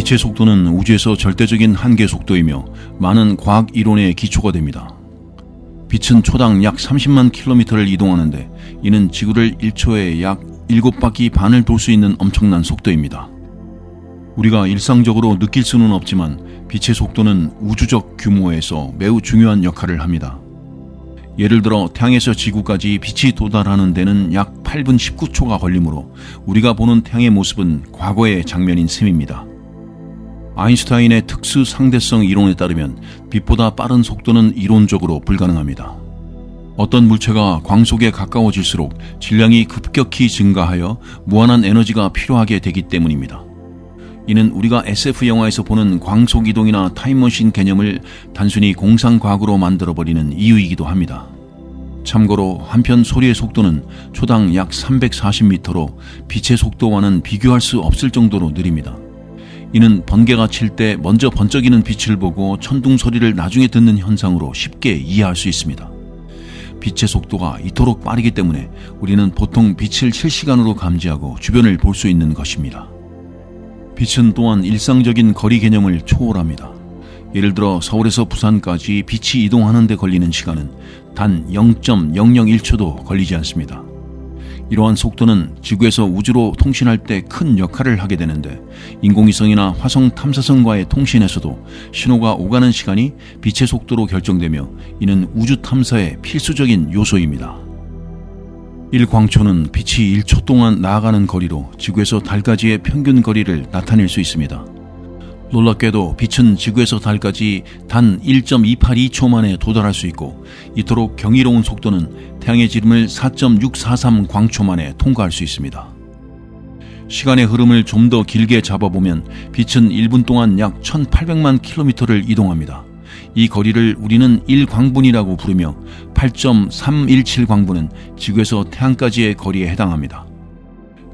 빛의 속도는 우주에서 절대적인 한계 속도이며 많은 과학 이론의 기초가 됩니다. 빛은 초당 약 30만 킬로미터를 이동하는데 이는 지구를 1초에 약 7바퀴 반을 돌 수 있는 엄청난 속도입니다. 우리가 일상적으로 느낄 수는 없지만 빛의 속도는 우주적 규모에서 매우 중요한 역할을 합니다. 예를 들어 태양에서 지구까지 빛이 도달하는 데는 약 8분 19초가 걸리므로 우리가 보는 태양의 모습은 과거의 장면인 셈입니다. 아인슈타인의 특수 상대성 이론에 따르면 빛보다 빠른 속도는 이론적으로 불가능합니다. 어떤 물체가 광속에 가까워질수록 질량이 급격히 증가하여 무한한 에너지가 필요하게 되기 때문입니다. 이는 우리가 SF 영화에서 보는 광속이동이나 타임머신 개념을 단순히 공상과학으로 만들어버리는 이유이기도 합니다. 참고로 한편 소리의 속도는 초당 약 340m로 빛의 속도와는 비교할 수 없을 정도로 느립니다. 이는 번개가 칠 때 먼저 번쩍이는 빛을 보고 천둥 소리를 나중에 듣는 현상으로 쉽게 이해할 수 있습니다. 빛의 속도가 이토록 빠르기 때문에 우리는 보통 빛을 실시간으로 감지하고 주변을 볼 수 있는 것입니다. 빛은 또한 일상적인 거리 개념을 초월합니다. 예를 들어 서울에서 부산까지 빛이 이동하는 데 걸리는 시간은 단 0.001초도 걸리지 않습니다. 이러한 속도는 지구에서 우주로 통신할 때 큰 역할을 하게 되는데 인공위성이나 화성 탐사선과의 통신에서도 신호가 오가는 시간이 빛의 속도로 결정되며 이는 우주 탐사의 필수적인 요소입니다. 1광초는 빛이 1초 동안 나아가는 거리로 지구에서 달까지의 평균 거리를 나타낼 수 있습니다. 놀랍게도 빛은 지구에서 달까지 단 1.282초 만에 도달할 수 있고 이토록 경이로운 속도는 태양의 지름을 4.643 광초 만에 통과할 수 있습니다. 시간의 흐름을 좀 더 길게 잡아보면 빛은 1분 동안 약 1800만 킬로미터를 이동합니다. 이 거리를 우리는 1광분이라고 부르며 8.317광분은 지구에서 태양까지의 거리에 해당합니다.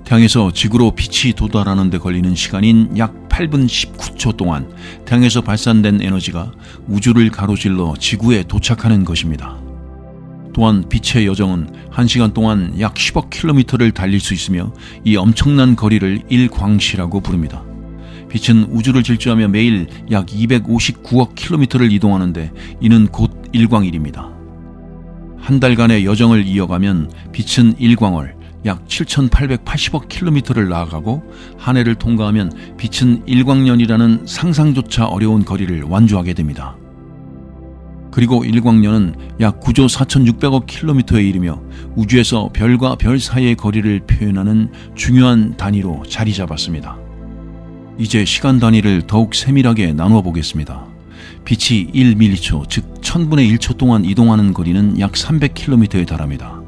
태양에서 지구로 빛이 도달하는 데 걸리는 시간인 약 8분 19초 동안 태양에서 발산된 에너지가 우주를 가로질러 지구에 도착하는 것입니다. 또한 빛의 여정은 1시간 동안 약 10억 킬로미터를 달릴 수 있으며 이 엄청난 거리를 1광시라고 부릅니다. 빛은 우주를 질주하며 매일 약 259억 킬로미터를 이동하는데 이는 곧 1광일입니다. 한 달간의 여정을 이어가면 빛은 1광월, 약 7,880억 킬로미터를 나아가고 한 해를 통과하면 빛은 1광년이라는 상상조차 어려운 거리를 완주하게 됩니다. 그리고 1광년은 약 9조 4,600억 킬로미터에 이르며 우주에서 별과 별 사이의 거리를 표현하는 중요한 단위로 자리 잡았습니다. 이제 시간 단위를 더욱 세밀하게 나누어 보겠습니다. 빛이 1밀리초, 즉 1000분의 1초 동안 이동하는 거리는 약 300km에 달합니다.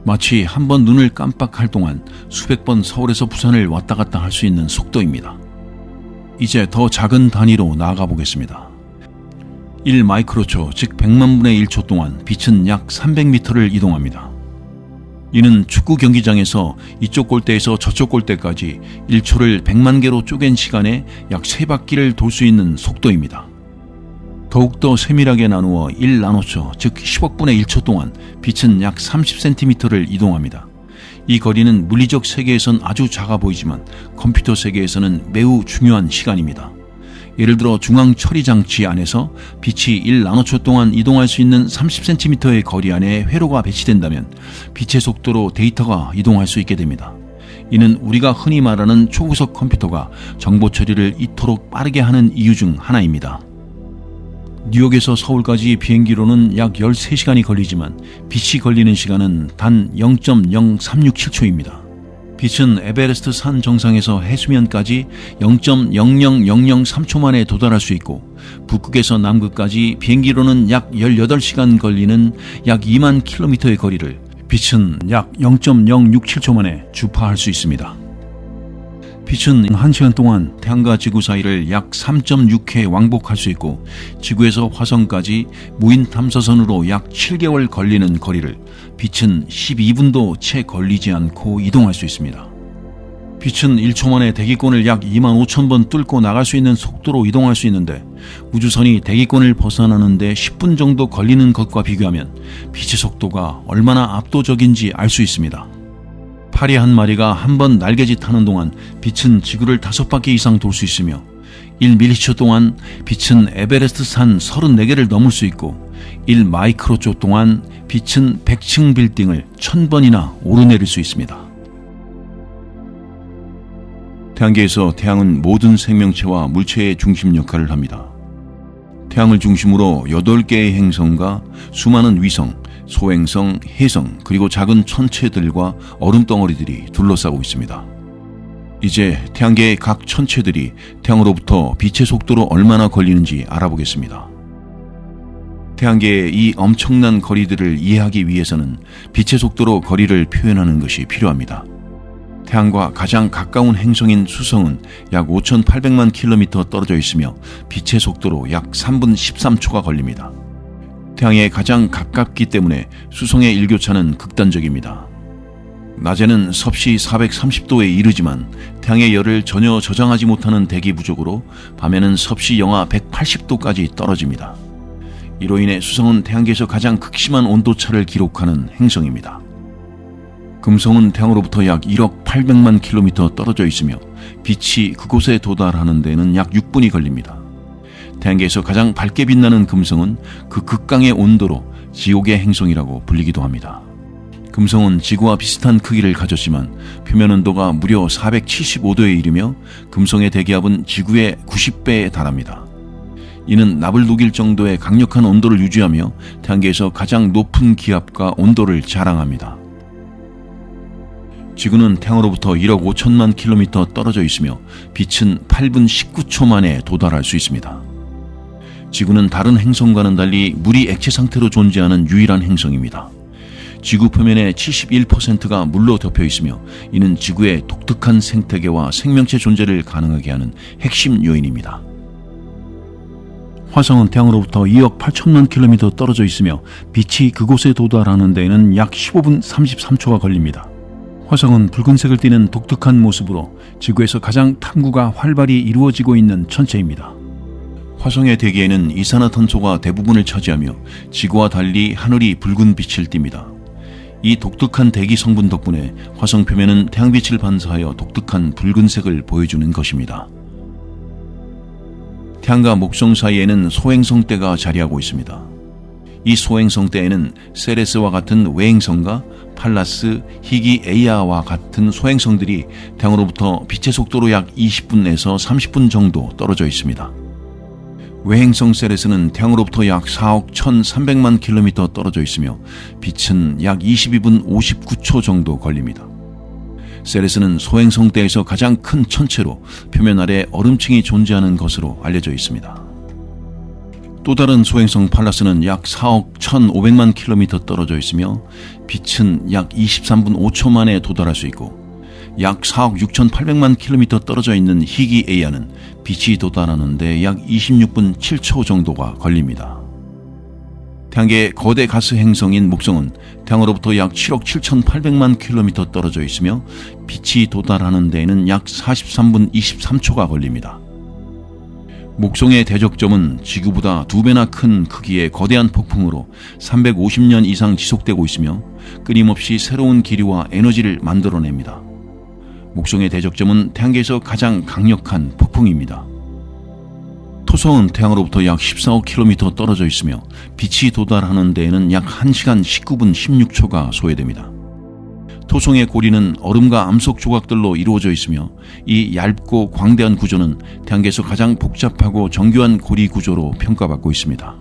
마치 한 번 눈을 깜빡할 동안 수백 번 서울에서 부산을 왔다 갔다 할 수 있는 속도입니다. 이제 더 작은 단위로 나아가 보겠습니다. 1마이크로초, 즉 100만분의 1초 동안 빛은 약 300m를 이동합니다. 이는 축구 경기장에서 이쪽 골대에서 저쪽 골대까지 1초를 100만 개로 쪼갠 시간에 약 3바퀴를 돌 수 있는 속도입니다. 더욱더 세밀하게 나누어 1나노초, 즉 10억분의 1초 동안 빛은 약 30cm를 이동합니다. 이 거리는 물리적 세계에선 아주 작아 보이지만 컴퓨터 세계에서는 매우 중요한 시간입니다. 예를 들어 중앙 처리 장치 안에서 빛이 1나노초 동안 이동할 수 있는 30cm의 거리 안에 회로가 배치된다면 빛의 속도로 데이터가 이동할 수 있게 됩니다. 이는 우리가 흔히 말하는 초고속 컴퓨터가 정보 처리를 이토록 빠르게 하는 이유 중 하나입니다. 뉴욕에서 서울까지 비행기로는 약 13시간이 걸리지만 빛이 걸리는 시간은 단 0.0367초입니다. 빛은 에베레스트 산 정상에서 해수면까지 0.00003초 만에 도달할 수 있고 북극에서 남극까지 비행기로는 약 18시간 걸리는 약 2만 킬로미터의 거리를 빛은 약 0.067초 만에 주파할 수 있습니다. 빛은 1시간 동안 태양과 지구 사이를 약 3.6회 왕복할 수 있고 지구에서 화성까지 무인 탐사선으로 약 7개월 걸리는 거리를 빛은 12분도 채 걸리지 않고 이동할 수 있습니다. 빛은 1초 만에 대기권을 약 25,000번 뚫고 나갈 수 있는 속도로 이동할 수 있는데 우주선이 대기권을 벗어나는데 10분 정도 걸리는 것과 비교하면 빛의 속도가 얼마나 압도적인지 알 수 있습니다. 파리 한 마리가 한 번 날개짓 하는 동안 빛은 지구를 5바퀴 이상 돌 수 있으며 1m초 동안 빛은 에베레스트 산 34개를 넘을 수 있고 1마이크로초 동안 빛은 100층 빌딩을 1000번이나 오르내릴 수 있습니다. 태양계에서 태양은 모든 생명체와 물체의 중심 역할을 합니다. 태양을 중심으로 8개의 행성과 수많은 위성, 소행성, 혜성, 그리고 작은 천체들과 얼음덩어리들이 둘러싸고 있습니다. 이제 태양계의 각 천체들이 태양으로부터 빛의 속도로 얼마나 걸리는지 알아보겠습니다. 태양계의 이 엄청난 거리들을 이해하기 위해서는 빛의 속도로 거리를 표현하는 것이 필요합니다. 태양과 가장 가까운 행성인 수성은 약 5,800만 킬로미터 떨어져 있으며 빛의 속도로 약 3분 13초가 걸립니다. 태양에 가장 가깝기 때문에 수성의 일교차는 극단적입니다. 낮에는 섭씨 430도에 이르지만 태양의 열을 전혀 저장하지 못하는 대기 부족으로 밤에는 섭씨 영하 180도까지 떨어집니다. 이로 인해 수성은 태양계에서 가장 극심한 온도차를 기록하는 행성입니다. 금성은 태양으로부터 약 1억 800만 킬로미터 떨어져 있으며 빛이 그곳에 도달하는 데는 약 6분이 걸립니다. 태양계에서 가장 밝게 빛나는 금성은 그 극강의 온도로 지옥의 행성이라고 불리기도 합니다. 금성은 지구와 비슷한 크기를 가졌지만 표면 온도가 무려 475도에 이르며 금성의 대기압은 지구의 90배에 달합니다. 이는 납을 녹일 정도의 강력한 온도를 유지하며 태양계에서 가장 높은 기압과 온도를 자랑합니다. 지구는 태양으로부터 1억 5천만 킬로미터 떨어져 있으며 빛은 8분 19초 만에 도달할 수 있습니다. 지구는 다른 행성과는 달리 물이 액체 상태로 존재하는 유일한 행성입니다. 지구 표면의 71%가 물로 덮여 있으며 이는 지구의 독특한 생태계와 생명체 존재를 가능하게 하는 핵심 요인입니다. 화성은 태양으로부터 2억 8천만 킬로미터 떨어져 있으며 빛이 그곳에 도달하는 데에는 약 15분 33초가 걸립니다. 화성은 붉은색을 띠는 독특한 모습으로 지구에서 가장 탐구가 활발히 이루어지고 있는 천체입니다. 화성의 대기에는 이산화탄소가 대부분을 차지하며 지구와 달리 하늘이 붉은 빛을 띱니다. 이 독특한 대기 성분 덕분에 화성 표면은 태양빛을 반사하여 독특한 붉은색을 보여주는 것입니다. 태양과 목성 사이에는 소행성대가 자리하고 있습니다. 이 소행성대에는 세레스와 같은 외행성과 팔라스, 희귀 에이아와 같은 소행성들이 태양으로부터 빛의 속도로 약 20분에서 30분 정도 떨어져 있습니다. 외행성 세레스는 태양으로부터 약 4억 1,300만 킬로미터 떨어져 있으며 빛은 약 22분 59초 정도 걸립니다. 세레스는 소행성대에서 가장 큰 천체로 표면 아래 얼음층이 존재하는 것으로 알려져 있습니다. 또 다른 소행성 팔라스는 약 4억 1,500만 킬로미터 떨어져 있으며 빛은 약 23분 5초 만에 도달할 수 있고 약 4억 6,800만 킬로미터 떨어져 있는 희귀 에이아는 빛이 도달하는 데 약 26분 7초 정도가 걸립니다. 태양계의 거대 가스 행성인 목성은 태양으로부터 약 7억 7,800만 킬로미터 떨어져 있으며 빛이 도달하는 데에는 약 43분 23초가 걸립니다. 목성의 대적점은 지구보다 2배나 큰 크기의 거대한 폭풍으로 350년 이상 지속되고 있으며 끊임없이 새로운 기류와 에너지를 만들어냅니다. 목성의 대적점은 태양계에서 가장 강력한 폭풍입니다. 토성은 태양으로부터 약 14억 킬로미터 떨어져 있으며 빛이 도달하는 데에는 약 1시간 19분 16초가 소요됩니다. 토성의 고리는 얼음과 암석 조각들로 이루어져 있으며 이 얇고 광대한 구조는 태양계에서 가장 복잡하고 정교한 고리 구조로 평가받고 있습니다.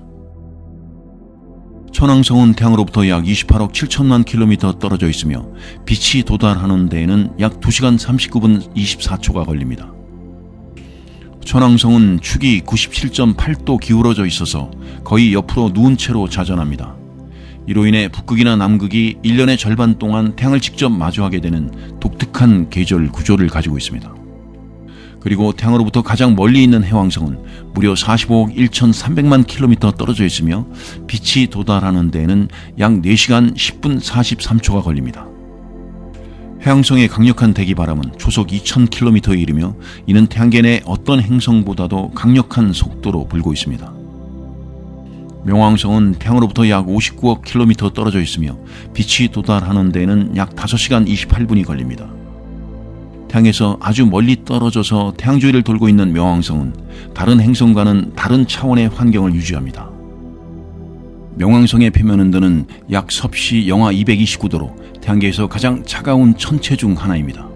천왕성은 태양으로부터 약 28억 7천만 킬로미터 떨어져 있으며 빛이 도달하는 데에는 약 2시간 39분 24초가 걸립니다. 천왕성은 축이 97.8도 기울어져 있어서 거의 옆으로 누운 채로 자전합니다. 이로 인해 북극이나 남극이 1년의 절반 동안 태양을 직접 마주하게 되는 독특한 계절 구조를 가지고 있습니다. 그리고 태양으로부터 가장 멀리 있는 해왕성은 무려 45억 1,300만 킬로미터 떨어져 있으며 빛이 도달하는 데에는 약 4시간 10분 43초가 걸립니다. 해왕성의 강력한 대기바람은 초속 2,000km에 이르며 이는 태양계 내 어떤 행성보다도 강력한 속도로 불고 있습니다. 명왕성은 태양으로부터 약 59억 킬로미터 떨어져 있으며 빛이 도달하는 데에는 약 5시간 28분이 걸립니다. 태양에서 아주 멀리 떨어져서 태양 주위를 돌고 있는 명왕성은 다른 행성과는 다른 차원의 환경을 유지합니다. 명왕성의 표면 온도는 약 섭씨 영하 229도로 태양계에서 가장 차가운 천체 중 하나입니다.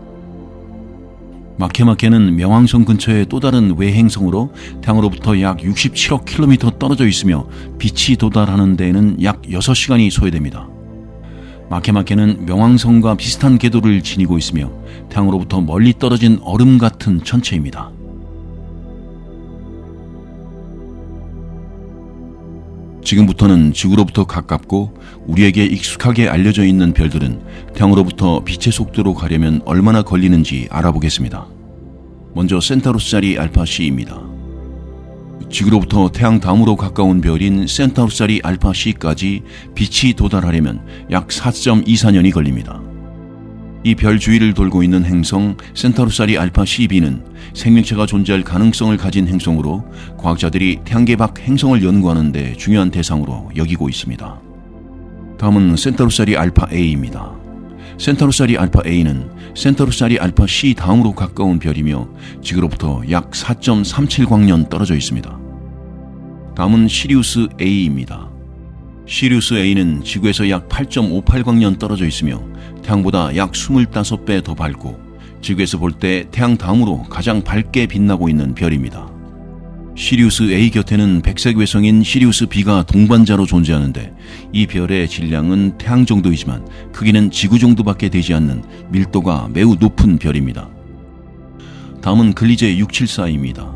마케마케는 명왕성 근처의 또 다른 외행성으로 태양으로부터 약 67억 킬로미터 떨어져 있으며 빛이 도달하는 데에는 약 6시간이 소요됩니다. 마케마케는 명왕성과 비슷한 궤도를 지니고 있으며 태양으로부터 멀리 떨어진 얼음 같은 천체입니다. 지금부터는 지구로부터 가깝고 우리에게 익숙하게 알려져 있는 별들은 태양으로부터 빛의 속도로 가려면 얼마나 걸리는지 알아보겠습니다. 먼저 센타우루스 자리 알파 C입니다. 지구로부터 태양 다음으로 가까운 별인 센타우루스 자리 알파 C까지 빛이 도달하려면 약 4.24년이 걸립니다. 이 별 주위를 돌고 있는 행성 센타우루스 자리 알파 CB는 생명체가 존재할 가능성을 가진 행성으로 과학자들이 태양계 밖 행성을 연구하는 데 중요한 대상으로 여기고 있습니다. 다음은 센타우루스 자리 알파 A입니다. 센타우루스 자리 알파 A는 센타우루스 자리 알파 C 다음으로 가까운 별이며 지구로부터 약 4.37광년 떨어져 있습니다. 다음은 시리우스 A입니다. 시리우스 A는 지구에서 약 8.58광년 떨어져 있으며 태양보다 약 25배 더 밝고 지구에서 볼 때 태양 다음으로 가장 밝게 빛나고 있는 별입니다. 시리우스 A 곁에는 백색 외성인 시리우스 B가 동반자로 존재하는데 이 별의 질량은 태양 정도이지만 크기는 지구 정도밖에 되지 않는 밀도가 매우 높은 별입니다. 다음은 글리제 674입니다.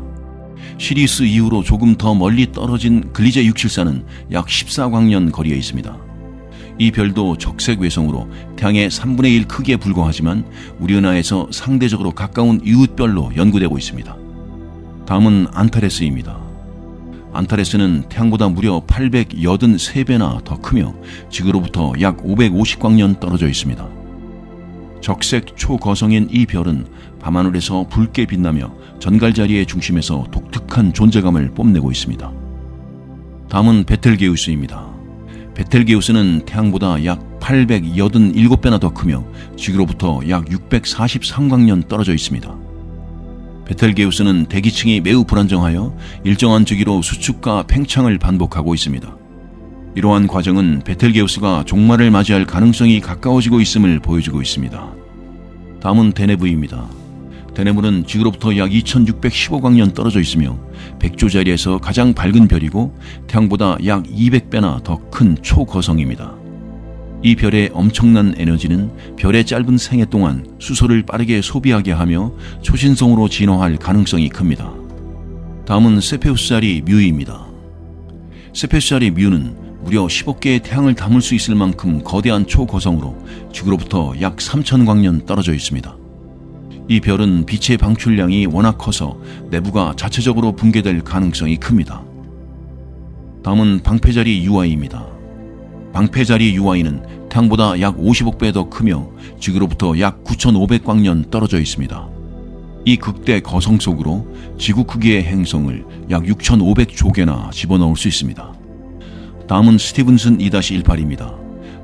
시리우스 이후로 조금 더 멀리 떨어진 글리제 674는 약 14광년 거리에 있습니다. 이 별도 적색 외성으로 태양의 3분의 1 크기에 불과하지만 우리 은하에서 상대적으로 가까운 이웃별로 연구되고 있습니다. 다음은 안타레스입니다. 안타레스는 태양보다 무려 883배나 더 크며 지구로부터 약 550광년 떨어져 있습니다. 적색 초거성인 이 별은 밤하늘에서 붉게 빛나며 전갈자리의 중심에서 독특한 존재감을 뽐내고 있습니다. 다음은 베텔게우스입니다. 베텔게우스는 태양보다 약 887배나 더 크며 지구로부터 약 643광년 떨어져 있습니다. 베텔게우스는 대기층이 매우 불안정하여 일정한 주기로 수축과 팽창을 반복하고 있습니다. 이러한 과정은 베텔게우스가 종말을 맞이할 가능성이 가까워지고 있음을 보여주고 있습니다. 다음은 데네브입니다. 데네브는 지구로부터 약 2615광년 떨어져 있으며 백조 자리에서 가장 밝은 별이고 태양보다 약 200배나 더 큰 초거성입니다. 이 별의 엄청난 에너지는 별의 짧은 생애 동안 수소를 빠르게 소비하게 하며 초신성으로 진화할 가능성이 큽니다. 다음은 세페우스 자리 뮤입니다. 세페우스 자리 뮤는 무려 10억 개의 태양을 담을 수 있을 만큼 거대한 초거성으로 지구로부터 약 3000광년 떨어져 있습니다. 이 별은 빛의 방출량이 워낙 커서 내부가 자체적으로 붕괴될 가능성이 큽니다. 다음은 방패자리 UI입니다. 방패자리 UI는 태양보다 약 50억 배 더 크며 지구로부터 약 9500광년 떨어져 있습니다. 이 극대 거성 속으로 지구 크기의 행성을 약 6500조 개나 집어넣을 수 있습니다. 다음은 스티븐슨 2-18입니다.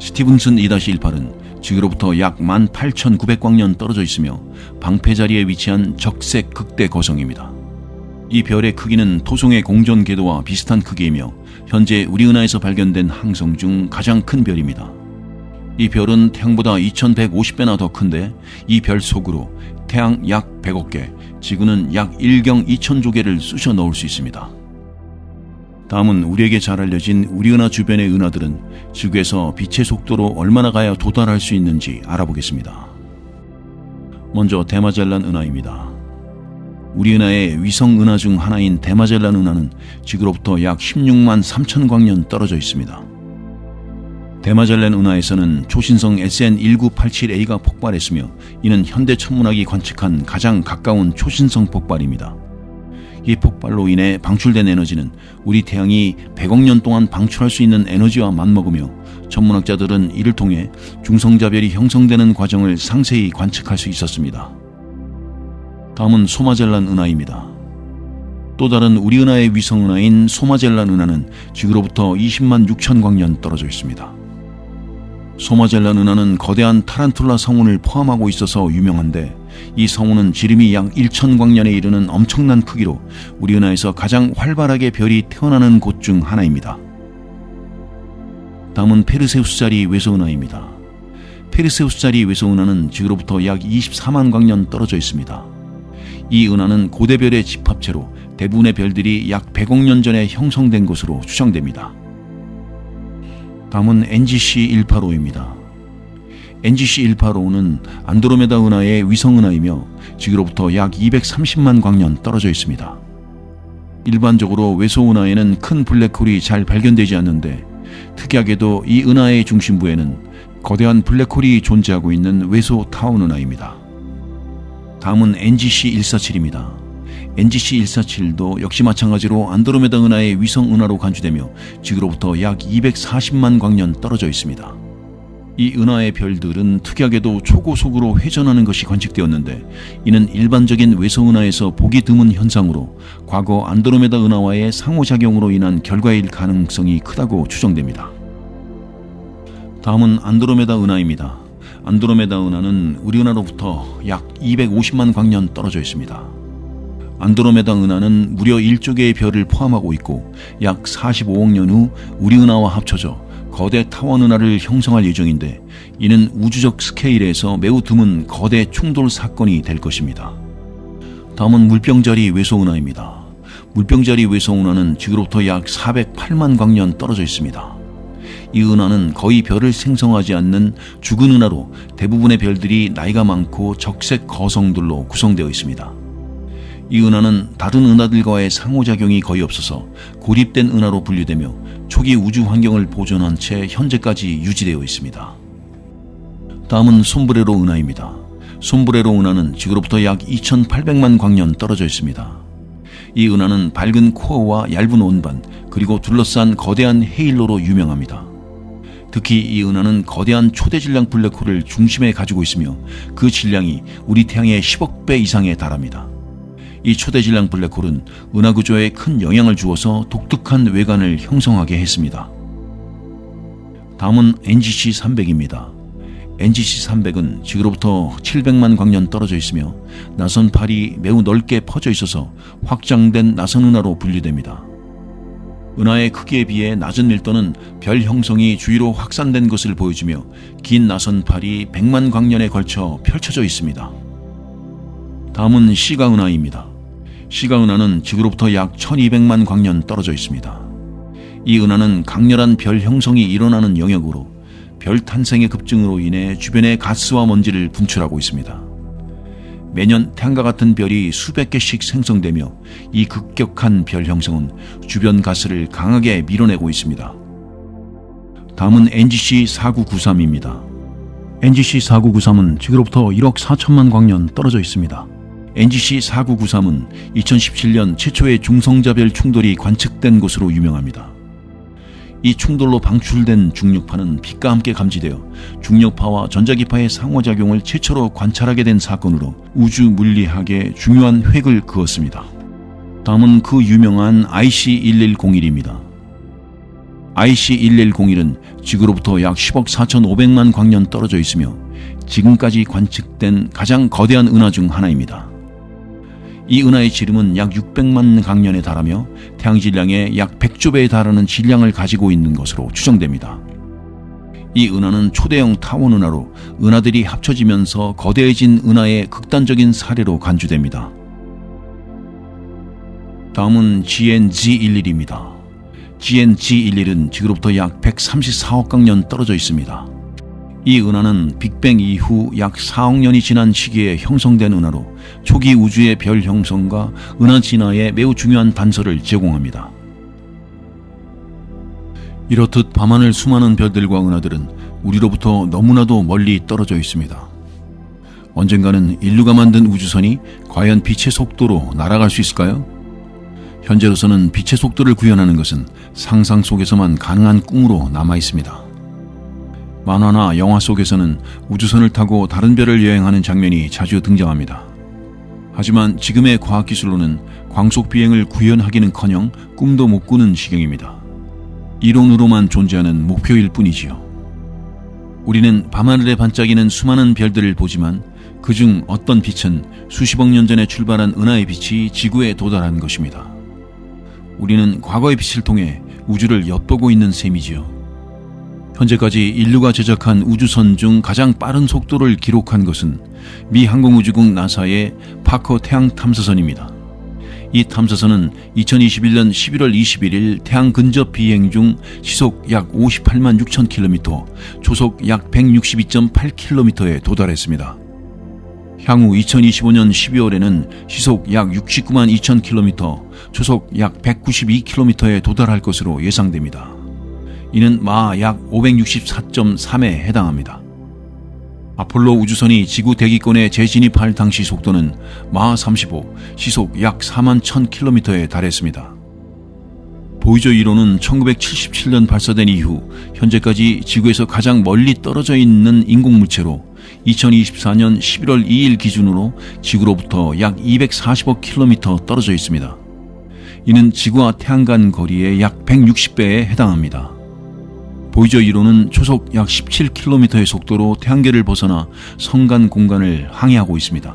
스티븐슨 2-18은 지구로부터 약 18,900광년 떨어져 있으며 방패자리에 위치한 적색 극대 거성입니다. 이 별의 크기는 토성의 공전 궤도와 비슷한 크기이며 현재 우리 은하에서 발견된 항성 중 가장 큰 별입니다. 이 별은 태양보다 2150배나 더 큰데 이 별 속으로 태양 약 100억 개, 지구는 약 1경 2천조 개를 쑤셔 넣을 수 있습니다. 다음은 우리에게 잘 알려진 우리 은하 주변의 은하들은 지구에서 빛의 속도로 얼마나 가야 도달할 수 있는지 알아보겠습니다. 먼저 대마젤란 은하입니다. 우리 은하의 위성 은하 중 하나인 대마젤란 은하는 지구로부터 약 16만 3천 광년 떨어져 있습니다. 대마젤란 은하에서는 초신성 SN1987A가 폭발했으며 이는 현대 천문학이 관측한 가장 가까운 초신성 폭발입니다. 이 폭발로 인해 방출된 에너지는 우리 태양이 100억 년 동안 방출할 수 있는 에너지와 맞먹으며 천문학자들은 이를 통해 중성자별이 형성되는 과정을 상세히 관측할 수 있었습니다. 다음은 소마젤란 은하입니다. 또 다른 우리 은하의 위성 은하인 소마젤란 은하는 지구로부터 20만 6천 광년 떨어져 있습니다. 소마젤란 은하는 거대한 타란툴라 성운을 포함하고 있어서 유명한데 이 성운은 지름이 약 1,000광년에 이르는 엄청난 크기로 우리 은하에서 가장 활발하게 별이 태어나는 곳 중 하나입니다. 다음은 페르세우스자리 외소은하입니다. 페르세우스자리 외소은하는 지구로부터 약 24만 광년 떨어져 있습니다. 이 은하는 고대별의 집합체로 대부분의 별들이 약 100억 년 전에 형성된 것으로 추정됩니다. 다음은 NGC 185입니다. NGC 185는 안드로메다 은하의 위성 은하이며 지구로부터 약 230만 광년 떨어져 있습니다. 일반적으로 외소 은하에는 큰 블랙홀이 잘 발견되지 않는데 특이하게도 이 은하의 중심부에는 거대한 블랙홀이 존재하고 있는 외소 타운 은하입니다. 다음은 NGC 147입니다. NGC 147도 역시 마찬가지로 안드로메다 은하의 위성 은하로 간주되며 지구로부터 약 240만 광년 떨어져 있습니다. 이 은하의 별들은 특이하게도 초고속으로 회전하는 것이 관측되었는데 이는 일반적인 외소 은하에서 보기 드문 현상으로 과거 안드로메다 은하와의 상호작용으로 인한 결과일 가능성이 크다고 추정됩니다. 다음은 안드로메다 은하입니다. 안드로메다 은하는 우리 은하로부터 약 250만 광년 떨어져 있습니다. 안드로메다 은하는 무려 1조 개의 별을 포함하고 있고 약 45억 년 후 우리 은하와 합쳐져 거대 타원 은하를 형성할 예정인데 이는 우주적 스케일에서 매우 드문 거대 충돌 사건이 될 것입니다. 다음은 물병자리 외소 은하입니다. 물병자리 외소 은하는 지구로부터 약 408만 광년 떨어져 있습니다. 이 은하는 거의 별을 생성하지 않는 죽은 은하로 대부분의 별들이 나이가 많고 적색 거성들로 구성되어 있습니다. 이 은하는 다른 은하들과의 상호작용이 거의 없어서 고립된 은하로 분류되며 초기 우주 환경을 보존한 채 현재까지 유지되어 있습니다. 다음은 솜브레로 은하입니다. 솜브레로 은하는 지구로부터 약 2,800만 광년 떨어져 있습니다. 이 은하는 밝은 코어와 얇은 원반 그리고 둘러싼 거대한 헤일로로 유명합니다. 특히 이 은하는 거대한 초대 질량 블랙홀을 중심에 가지고 있으며 그 질량이 우리 태양의 10억 배 이상에 달합니다. 이 초대 질량 블랙홀은 은하 구조에 큰 영향을 주어서 독특한 외관을 형성하게 했습니다. 다음은 NGC 300입니다. NGC 300은 지구로부터 700만 광년 떨어져 있으며 나선팔이 매우 넓게 퍼져 있어서 확장된 나선 은하로 분류됩니다. 은하의 크기에 비해 낮은 밀도는 별 형성이 주위로 확산된 것을 보여주며 긴 나선팔이 100만 광년에 걸쳐 펼쳐져 있습니다. 다음은 시가 은하입니다. 시가 은하는 지구로부터 약 1200만 광년 떨어져 있습니다. 이 은하는 강렬한 별 형성이 일어나는 영역으로 별 탄생의 급증으로 인해 주변의 가스와 먼지를 분출하고 있습니다. 매년 태양과 같은 별이 수백 개씩 생성되며 이 급격한 별 형성은 주변 가스를 강하게 밀어내고 있습니다. 다음은 NGC 4993입니다. NGC 4993은 지구로부터 1억 4천만 광년 떨어져 있습니다. NGC 4993은 2017년 최초의 중성자별 충돌이 관측된 곳으로 유명합니다. 이 충돌로 방출된 중력파는 빛과 함께 감지되어 중력파와 전자기파의 상호작용을 최초로 관찰하게 된 사건으로 우주 물리학에 중요한 획을 그었습니다. 다음은 그 유명한 IC1101입니다. IC1101은 지구로부터 약 10억 4,500만 광년 떨어져 있으며 지금까지 관측된 가장 거대한 은하 중 하나입니다. 이 은하의 지름은 약 600만 광년에 달하며 태양 질량의 약 100조 배에 달하는 질량을 가지고 있는 것으로 추정됩니다. 이 은하는 초대형 타원 은하로 은하들이 합쳐지면서 거대해진 은하의 극단적인 사례로 간주됩니다. 다음은 GNG11입니다. GNG11은 지구로부터 약 134억 광년 떨어져 있습니다. 이 은하는 빅뱅 이후 약 4억 년이 지난 시기에 형성된 은하로 초기 우주의 별 형성과 은하 진화에 매우 중요한 단서를 제공합니다. 이렇듯 밤하늘 수많은 별들과 은하들은 우리로부터 너무나도 멀리 떨어져 있습니다. 언젠가는 인류가 만든 우주선이 과연 빛의 속도로 날아갈 수 있을까요? 현재로서는 빛의 속도를 구현하는 것은 상상 속에서만 가능한 꿈으로 남아 있습니다. 만화나 영화 속에서는 우주선을 타고 다른 별을 여행하는 장면이 자주 등장합니다. 하지만 지금의 과학기술로는 광속 비행을 구현하기는커녕 꿈도 못 꾸는 지경입니다. 이론으로만 존재하는 목표일 뿐이지요. 우리는 밤하늘에 반짝이는 수많은 별들을 보지만 그중 어떤 빛은 수십억 년 전에 출발한 은하의 빛이 지구에 도달한 것입니다. 우리는 과거의 빛을 통해 우주를 엿보고 있는 셈이지요. 현재까지 인류가 제작한 우주선 중 가장 빠른 속도를 기록한 것은 미 항공우주국 나사의 파커 태양 탐사선입니다. 이 탐사선은 2021년 11월 21일 태양 근접 비행 중 시속 약 58만 6천 킬로미터, 초속 약 162.8km에 도달했습니다. 향후 2025년 12월에는 시속 약 69만 2천 킬로미터, 초속 약 192km에 도달할 것으로 예상됩니다. 이는 마 약 564.3에 해당합니다. 아폴로 우주선이 지구 대기권에 재진입할 당시 속도는 마 35, 시속 약 4만 1000km에 달했습니다. 보이저 1호는 1977년 발사된 이후 현재까지 지구에서 가장 멀리 떨어져 있는 인공물체로 2024년 11월 2일 기준으로 지구로부터 약 240억 km 떨어져 있습니다. 이는 지구와 태양 간 거리의 약 160배에 해당합니다. 보이저 1호는 초속 약 17km의 속도로 태양계를 벗어나 성간 공간을 항해하고 있습니다.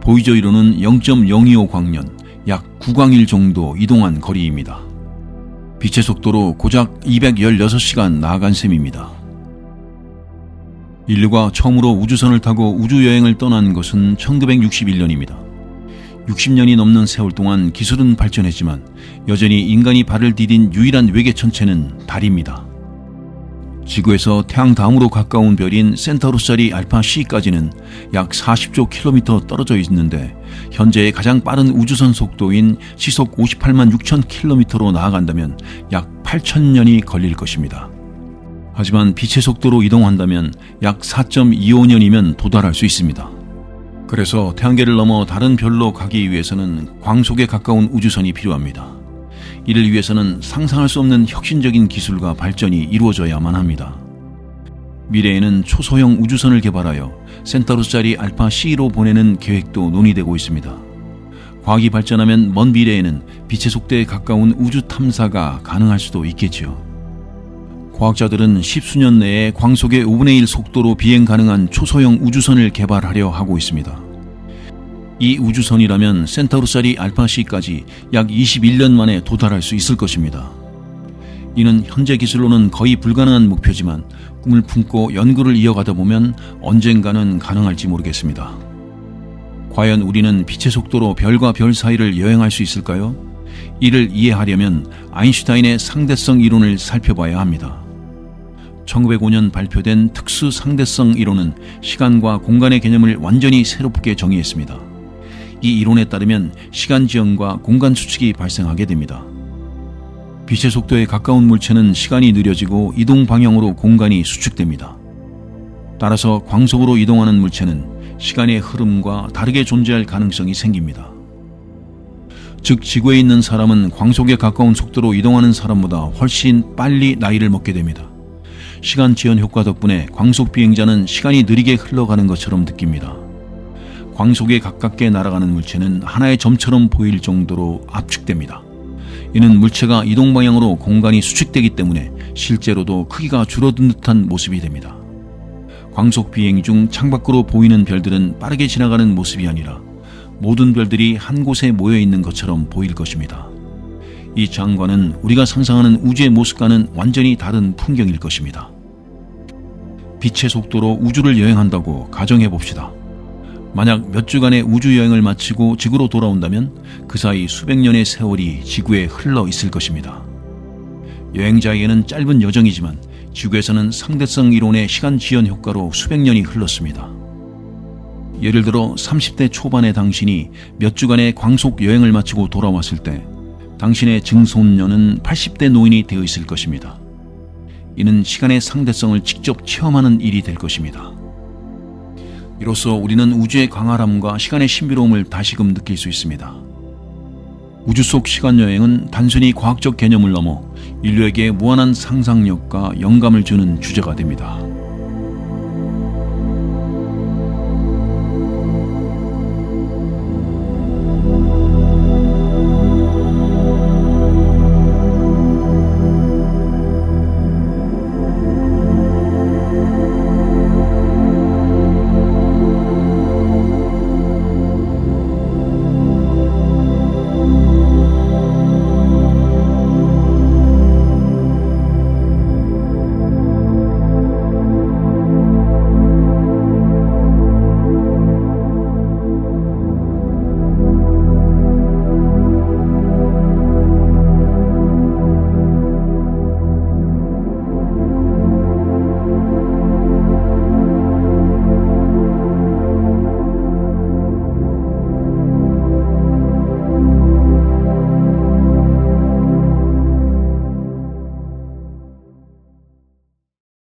보이저 1호는 0.025 광년, 약 9광일 정도 이동한 거리입니다. 빛의 속도로 고작 216시간 나아간 셈입니다. 인류가 처음으로 우주선을 타고 우주여행을 떠난 것은 1961년입니다. 60년이 넘는 세월 동안 기술은 발전했지만 여전히 인간이 발을 디딘 유일한 외계 천체는 달입니다. 지구에서 태양 다음으로 가까운 별인 센타우루스자리 알파 C까지는 약 40조 킬로미터 떨어져 있는데 현재의 가장 빠른 우주선 속도인 시속 58만 6천 킬로미터로 나아간다면 약 8,000년이 걸릴 것입니다. 하지만 빛의 속도로 이동한다면 약 4.25년이면 도달할 수 있습니다. 그래서 태양계를 넘어 다른 별로 가기 위해서는 광속에 가까운 우주선이 필요합니다. 이를 위해서는 상상할 수 없는 혁신적인 기술과 발전이 이루어져야만 합니다. 미래에는 초소형 우주선을 개발하여 센타우루스자리 알파 C로 보내는 계획도 논의되고 있습니다. 과학이 발전하면 먼 미래에는 빛의 속도에 가까운 우주 탐사가 가능할 수도 있겠지요. 과학자들은 10수년 내에 광속의 5분의 1 속도로 비행 가능한 초소형 우주선을 개발하려 하고 있습니다. 이 우주선이라면 센타우루스자리 알파 C까지 약 21년 만에 도달할 수 있을 것입니다. 이는 현재 기술로는 거의 불가능한 목표지만 꿈을 품고 연구를 이어가다 보면 언젠가는 가능할지 모르겠습니다. 과연 우리는 빛의 속도로 별과 별 사이를 여행할 수 있을까요? 이를 이해하려면 아인슈타인의 상대성 이론을 살펴봐야 합니다. 1905년 발표된 특수 상대성 이론은 시간과 공간의 개념을 완전히 새롭게 정의했습니다. 이 이론에 따르면 시간 지연과 공간 수축이 발생하게 됩니다. 빛의 속도에 가까운 물체는 시간이 느려지고 이동 방향으로 공간이 수축됩니다. 따라서 광속으로 이동하는 물체는 시간의 흐름과 다르게 존재할 가능성이 생깁니다. 즉 지구에 있는 사람은 광속에 가까운 속도로 이동하는 사람보다 훨씬 빨리 나이를 먹게 됩니다. 시간 지연 효과 덕분에 광속 비행자는 시간이 느리게 흘러가는 것처럼 느낍니다. 광속에 가깝게 날아가는 물체는 하나의 점처럼 보일 정도로 압축됩니다. 이는 물체가 이동 방향으로 공간이 수축되기 때문에 실제로도 크기가 줄어든 듯한 모습이 됩니다. 광속 비행 중 창밖으로 보이는 별들은 빠르게 지나가는 모습이 아니라 모든 별들이 한 곳에 모여 있는 것처럼 보일 것입니다. 이 장관은 우리가 상상하는 우주의 모습과는 완전히 다른 풍경일 것입니다. 빛의 속도로 우주를 여행한다고 가정해 봅시다. 만약 몇 주간의 우주여행을 마치고 지구로 돌아온다면 그 사이 수백 년의 세월이 지구에 흘러 있을 것입니다. 여행자에게는 짧은 여정이지만 지구에서는 상대성 이론의 시간 지연 효과로 수백 년이 흘렀습니다. 예를 들어 30대 초반의 당신이 몇 주간의 광속 여행을 마치고 돌아왔을 때 당신의 증손녀는 80대 노인이 되어 있을 것입니다. 이는 시간의 상대성을 직접 체험하는 일이 될 것입니다. 이로써 우리는 우주의 광활함과 시간의 신비로움을 다시금 느낄 수 있습니다. 우주 속 시간여행은 단순히 과학적 개념을 넘어 인류에게 무한한 상상력과 영감을 주는 주제가 됩니다.